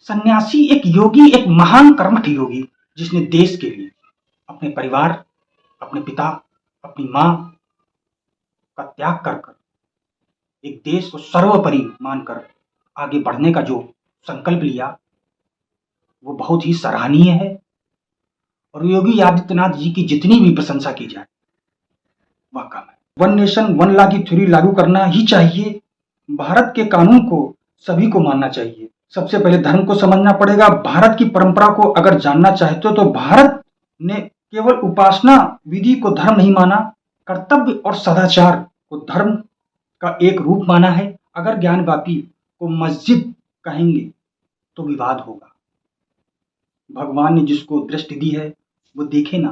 सन्यासी एक योगी, एक महान कर्मठ योगी, जिसने देश के लिए अपने परिवार, अपने पिता, अपनी माँ का त्याग कर कर एक देश को सर्वोपरि मानकर आगे बढ़ने का जो संकल्प लिया, वो बहुत ही सराहनीय है। और योगी आदित्यनाथ जी की जितनी भी प्रशंसा की जाए वह कम है। वन नेशन वन लॉ की थ्योरी लागू करना ही चाहिए। भारत के कानून को सभी को मानना चाहिए। सबसे पहले धर्म को समझना पड़ेगा। भारत की परंपरा को अगर जानना चाहते हो तो भारत ने केवल उपासना विधि को धर्म नहीं माना, कर्तव्य और सदाचार को धर्म का एक रूप माना है। अगर ज्ञानवापी को मस्जिद कहेंगे तो विवाद होगा। भगवान ने जिसको दृष्टि दी है वो देखे ना,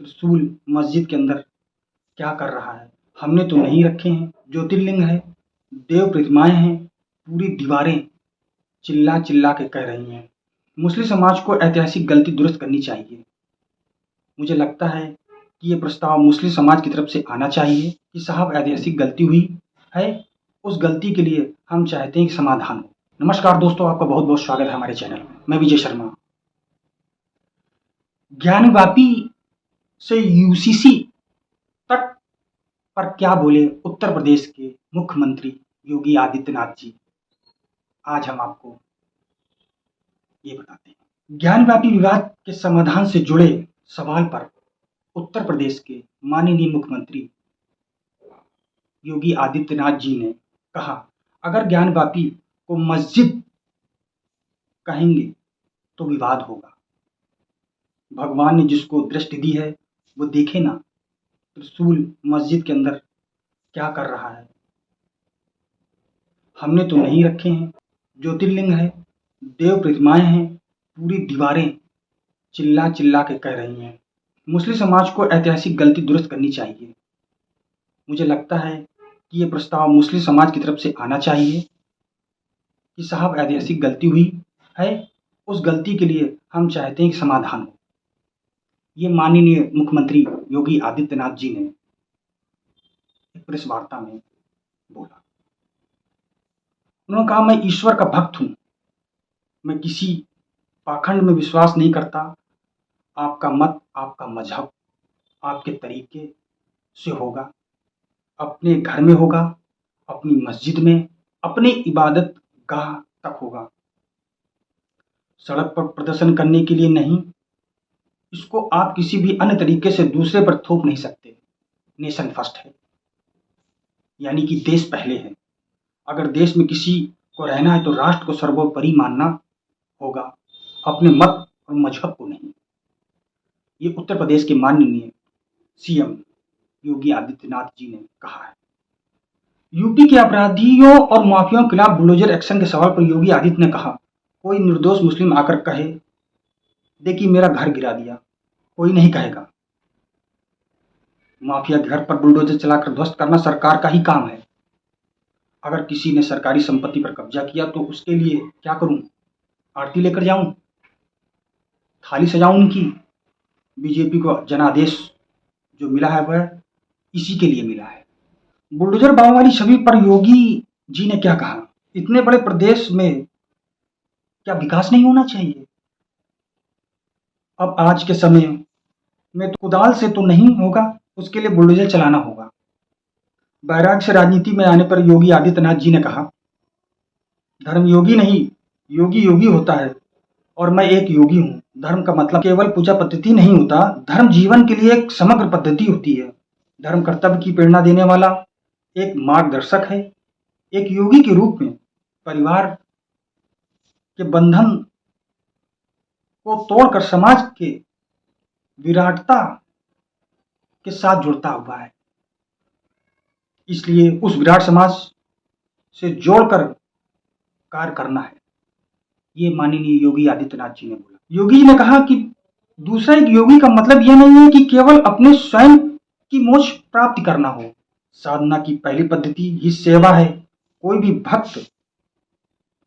त्रिशूल मस्जिद के अंदर क्या कर रहा है। हमने तो नहीं रखे हैं। ज्योतिर्लिंग है, देव प्रतिमाएं हैं, पूरी दीवारें चिल्ला चिल्ला के कह रही हैं। मुस्लिम समाज को ऐतिहासिक गलती दुरुस्त करनी चाहिए। मुझे लगता है कि ये प्रस्ताव मुस्लिम समाज की तरफ से आना चाहिए कि साहब ऐतिहासिक गलती हुई है, उस गलती के लिए हम चाहते हैं कि समाधान हो। नमस्कार दोस्तों, आपका बहुत बहुत स्वागत है हमारे चैनल में। मैं विजय शर्मा। ज्ञानवापी से यूसीसी तक पर क्या बोले उत्तर प्रदेश के मुख्यमंत्री योगी आदित्यनाथ जी, आज हम आपको ये बताते हैं। ज्ञानवापी विवाद के समाधान से जुड़े सवाल पर उत्तर प्रदेश के माननीय मुख्यमंत्री योगी आदित्यनाथ जी ने कहा, अगर ज्ञानवापी को मस्जिद कहेंगे तो विवाद होगा। भगवान ने जिसको दृष्टि दी है वो देखे ना, त्रिशूल मस्जिद के अंदर क्या कर रहा है। हमने तो नहीं रखे हैं। ज्योतिर्लिंग है, देव प्रतिमाएं हैं, पूरी दीवारें चिल्ला चिल्ला के कह रही हैं। मुस्लिम समाज को ऐतिहासिक गलती दुरुस्त करनी चाहिए। मुझे लगता है कि ये प्रस्ताव मुस्लिम समाज की तरफ से आना चाहिए कि साहब ऐतिहासिक गलती हुई है, उस गलती के लिए हम चाहते हैं कि समाधान हो। ये माननीय मुख्यमंत्री योगी आदित्यनाथ जी ने एक प्रेस वार्ता में बोला। उन्होंने कहा, मैं ईश्वर का भक्त हूं, मैं किसी पाखंड में विश्वास नहीं करता। आपका मत, आपका मजहब आपके तरीके से होगा, अपने घर में होगा, अपनी मस्जिद में, अपने इबादत गाह तक होगा। सड़क पर प्रदर्शन करने के लिए नहीं, इसको आप किसी भी अन्य तरीके से दूसरे पर थोप नहीं सकते। नेशन फर्स्ट है, यानी कि देश पहले है। अगर देश में किसी को रहना है तो राष्ट्र को सर्वोपरि मानना होगा, अपने मत और मजहब को नहीं। ये उत्तर प्रदेश के माननीय सीएम योगी आदित्यनाथ जी ने कहा है। यूपी के अपराधियों और माफियाओं के खिलाफ बुलडोजर एक्शन के सवाल पर योगी आदित्य ने कहा, कोई निर्दोष मुस्लिम आकर कहे देखिए मेरा घर गिरा दिया, कोई नहीं कहेगा। माफिया के घर पर बुलडोजर चलाकर ध्वस्त करना सरकार का ही काम है। अगर किसी ने सरकारी संपत्ति पर कब्जा किया तो उसके लिए क्या करूं? आरती लेकर जाऊं, थाली सजाऊं उनकी? बीजेपी को जनादेश जो मिला है वह इसी के लिए मिला है। बुलडोजर बाबा वाली छवि पर योगी जी ने क्या कहा, इतने बड़े प्रदेश में क्या विकास नहीं होना चाहिए? अब आज के समय में तो कुदाल से तो नहीं होगा, उसके लिए बुलडोजर चलाना होगा। बैराग से राजनीति में आने पर योगी आदित्यनाथ जी ने कहा, धर्म योगी नहीं, योगी योगी होता है और मैं एक योगी हूं। धर्म का मतलब केवल पूजा पद्धति नहीं होता, धर्म जीवन के लिए एक समग्र पद्धति होती है। धर्म कर्तव्य की प्रेरणा देने वाला एक मार्गदर्शक है। एक योगी के रूप में परिवार के बंधन को तोड़कर समाज के विराटता के साथ जुड़ता हुआ है, इसलिए उस विराट समाज से जोड़कर कार्य करना है। ये माननीय योगी आदित्यनाथ जी ने बोला। योगी जी ने कहा कि दूसरा एक योगी का मतलब यह नहीं है कि केवल अपने स्वयं की मोक्ष प्राप्ति करना हो। साधना की पहली पद्धति ही सेवा है। कोई भी भक्त,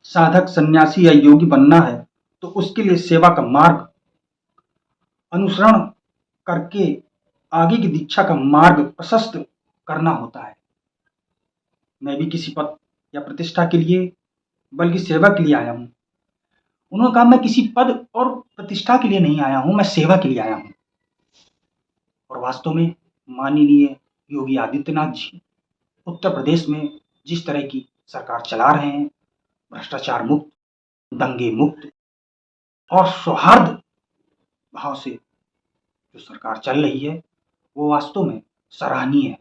साधक, सन्यासी या योगी बनना है तो उसके लिए सेवा का मार्ग अनुसरण करके आगे की दीक्षा का मार्ग प्रशस्त करना होता है। मैं भी किसी पद या प्रतिष्ठा के लिए बल्कि सेवा के लिए आया हूं। उन्होंने कहा मैं किसी पद और प्रतिष्ठा के लिए नहीं आया हूं, मैं सेवा के लिए आया हूं। और वास्तव में माननीय योगी आदित्यनाथ जी उत्तर प्रदेश में जिस तरह की सरकार चला रहे हैं, भ्रष्टाचार मुक्त, दंगे मुक्त और सौहार्द भाव से जो सरकार चल रही है, वो वास्तव में सराहनीय है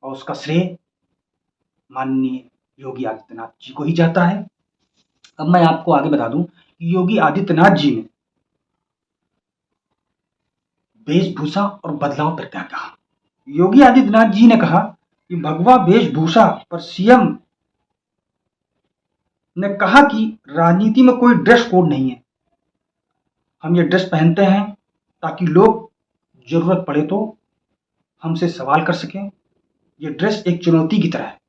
और उसका श्रेय माननीय योगी आदित्यनाथ जी को ही जाता है। अब मैं आपको आगे बता दूं कि योगी आदित्यनाथ जी ने वेशभूषा और बदलाव पर क्या कहा। योगी आदित्यनाथ जी ने कहा कि भगवा वेशभूषा पर सीएम ने कहा कि राजनीति में कोई ड्रेस कोड नहीं है, हम ये ड्रेस पहनते हैं ताकि लोग जरूरत पड़े तो हमसे सवाल कर सकें। ये ड्रेस एक चुनौती की तरह है।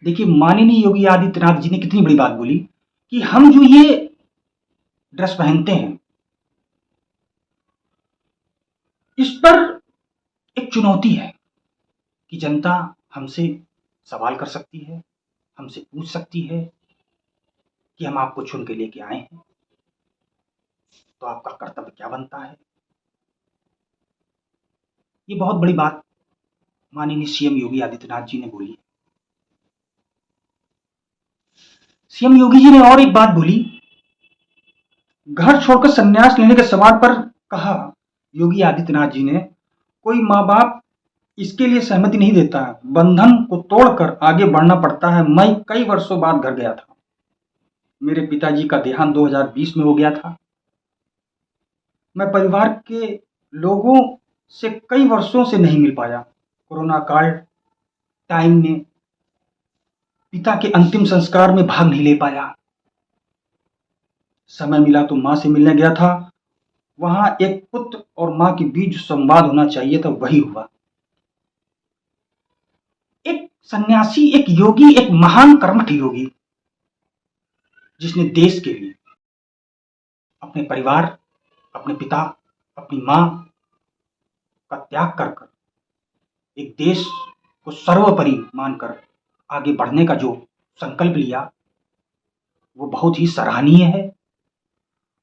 देखिए माननीय योगी आदित्यनाथ जी ने कितनी बड़ी बात बोली कि हम जो ये ड्रेस पहनते हैं इस पर एक चुनौती है कि जनता हमसे सवाल कर सकती है, हमसे पूछ सकती है कि हम आपको चुन के लेके आए हैं तो आपका कर्तव्य क्या बनता है। ये बहुत बड़ी बात माननीय सीएम योगी आदित्यनाथ जी ने बोली। सीएम योगी जी ने और एक बात बोली, घर छोड़कर संन्यास लेने के सवाल पर कहा योगी आदित्यनाथ जी ने, कोई माँ बाप इसके लिए सहमति नहीं देता है, बंधन को तोड़कर आगे बढ़ना पड़ता है। मैं कई वर्षों बाद घर गया था, मेरे पिताजी का देहांत 2020 में हो गया था। मैं परिवार के लोगों से कई वर्षों से नहीं मिल पाया। कोरोना काल टाइम में पिता के अंतिम संस्कार में भाग नहीं ले पाया। समय मिला तो मां से मिलने गया था, वहां एक पुत्र और मां के बीच जो संवाद होना चाहिए था वही हुआ। एक सन्यासी, एक योगी, एक महान कर्मठ योगी जिसने देश के लिए अपने परिवार, अपने पिता, अपनी मां का त्याग कर कर एक देश को सर्वोपरि मानकर आगे बढ़ने का जो संकल्प लिया वो बहुत ही सराहनीय है।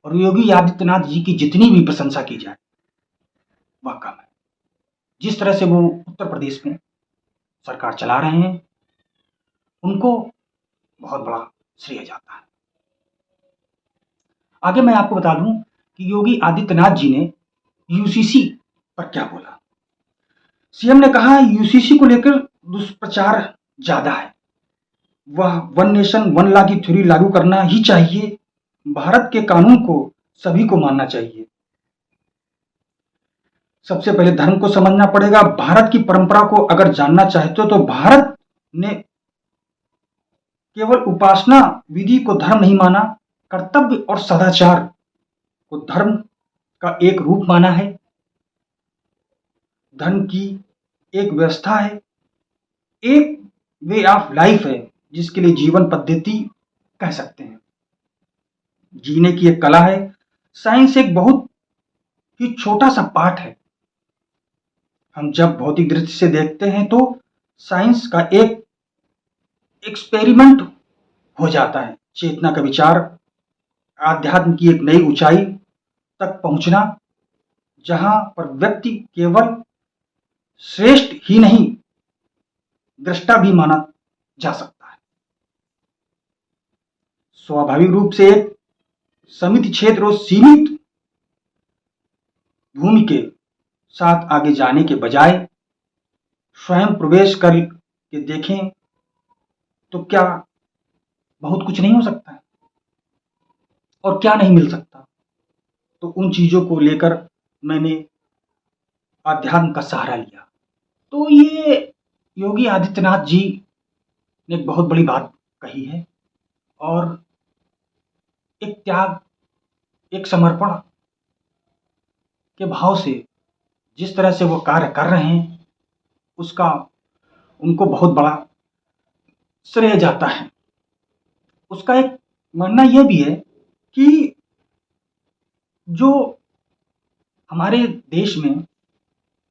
और योगी आदित्यनाथ जी की जितनी भी प्रशंसा की जाए वह कम है। जिस तरह से वो उत्तर प्रदेश में सरकार चला रहे हैं उनको बहुत बड़ा श्रेय जाता है। आगे मैं आपको बता दूं कि योगी आदित्यनाथ जी ने यूसीसी पर क्या बोला। सीएम ने कहा यूसीसी को लेकर दुष्प्रचार ज्यादा है, वह वन नेशन वन लॉ की थ्योरी लागू करना ही चाहिए, भारत के कानून को सभी को मानना चाहिए। सबसे पहले धर्म को समझना पड़ेगा, भारत की परंपरा को अगर जानना चाहते हो तो भारत ने केवल उपासना विधि को धर्म नहीं माना, कर्तव्य और सदाचार को धर्म का एक रूप माना है। धर्म की एक व्यवस्था है, एक वे ऑफ लाइफ है जिसके लिए जीवन पद्धति कह सकते हैं। जीने की एक कला है। साइंस एक बहुत ही छोटा सा पार्ट है। हम जब भौतिक दृष्टि से देखते हैं तो साइंस का एक एक्सपेरिमेंट हो जाता है। चेतना का विचार, आध्यात्म की एक नई ऊंचाई तक पहुंचना, जहां पर व्यक्ति केवल श्रेष्ठ ही नहीं दृष्टा भी माना जा सकता है। स्वाभाविक रूप से एक सीमित क्षेत्र और सीमित भूमि के साथ आगे जाने के बजाय स्वयं प्रवेश कर के देखें तो क्या बहुत कुछ नहीं हो सकता है और क्या नहीं मिल सकता। तो उन चीजों को लेकर मैंने अध्यात्म का सहारा लिया। तो ये योगी आदित्यनाथ जी ने एक बहुत बड़ी बात कही है और एक त्याग, एक समर्पण के भाव से जिस तरह से वो कार्य कर रहे हैं उसका उनको बहुत बड़ा श्रेय जाता है। उसका एक मानना यह भी है कि जो हमारे देश में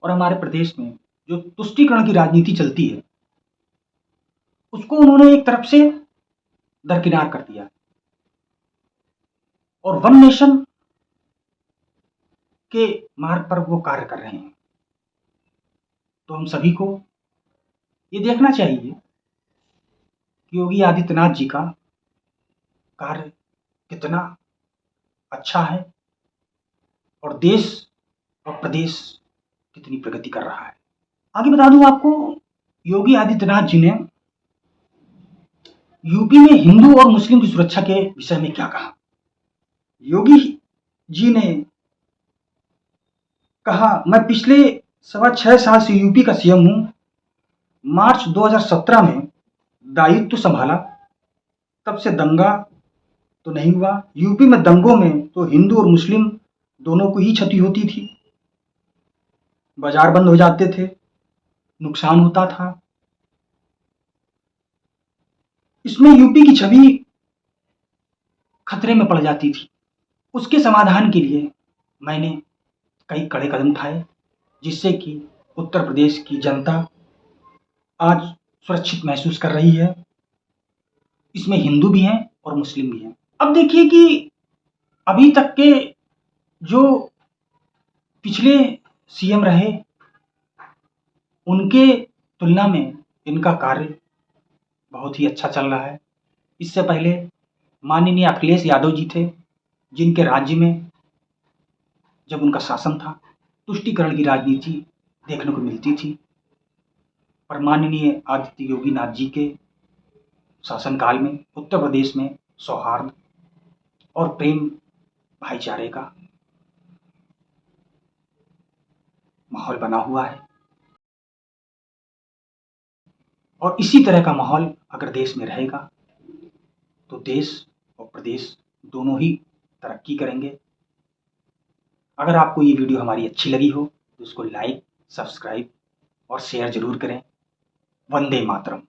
और हमारे प्रदेश में जो तुष्टीकरण की राजनीति चलती है उसको उन्होंने एक तरफ से दरकिनार कर दिया और वन नेशन के मार्ग पर वो कार्य कर रहे हैं। तो हम सभी को ये देखना चाहिए कि योगी आदित्यनाथ जी का कार्य कितना अच्छा है और देश और प्रदेश कितनी प्रगति कर रहा है। आगे बता दूं आपको, योगी आदित्यनाथ जी ने यूपी में हिंदू और मुस्लिम की सुरक्षा के विषय में क्या कहा। योगी जी ने कहा, मैं पिछले 6.25 साल से यूपी का सीएम हूं। मार्च 2017 में दायित्व संभाला, तब से दंगा तो नहीं हुआ। यूपी में दंगों में तो हिंदू और मुस्लिम दोनों को ही क्षति होती थी, बाजार बंद हो जाते थे, नुकसान होता था। इसमें यूपी की छवि खतरे में पड़ जाती थी। उसके समाधान के लिए मैंने कई कड़े कदम उठाए, जिससे कि उत्तर प्रदेश की जनता आज सुरक्षित महसूस कर रही है। इसमें हिंदू भी हैं और मुस्लिम भी हैं। अब देखिए कि अभी तक के जो पिछले सीएम रहे, उनके तुलना में इनका कार्य बहुत ही अच्छा चल रहा है। इससे पहले माननीय अखिलेश यादव जी थे, जिनके राज्य में जब उनका शासन था तुष्टीकरण की राजनीति देखने को मिलती थी, पर माननीय आदित्य योगी नाथ जी के शासनकाल में उत्तर प्रदेश में सौहार्द और प्रेम भाईचारे का माहौल बना हुआ है। और इसी तरह का माहौल अगर देश में रहेगा तो देश और प्रदेश दोनों ही तरक्की करेंगे। अगर आपको ये वीडियो हमारी अच्छी लगी हो तो इसको लाइक, सब्सक्राइब और शेयर जरूर करें। वंदे मातरम।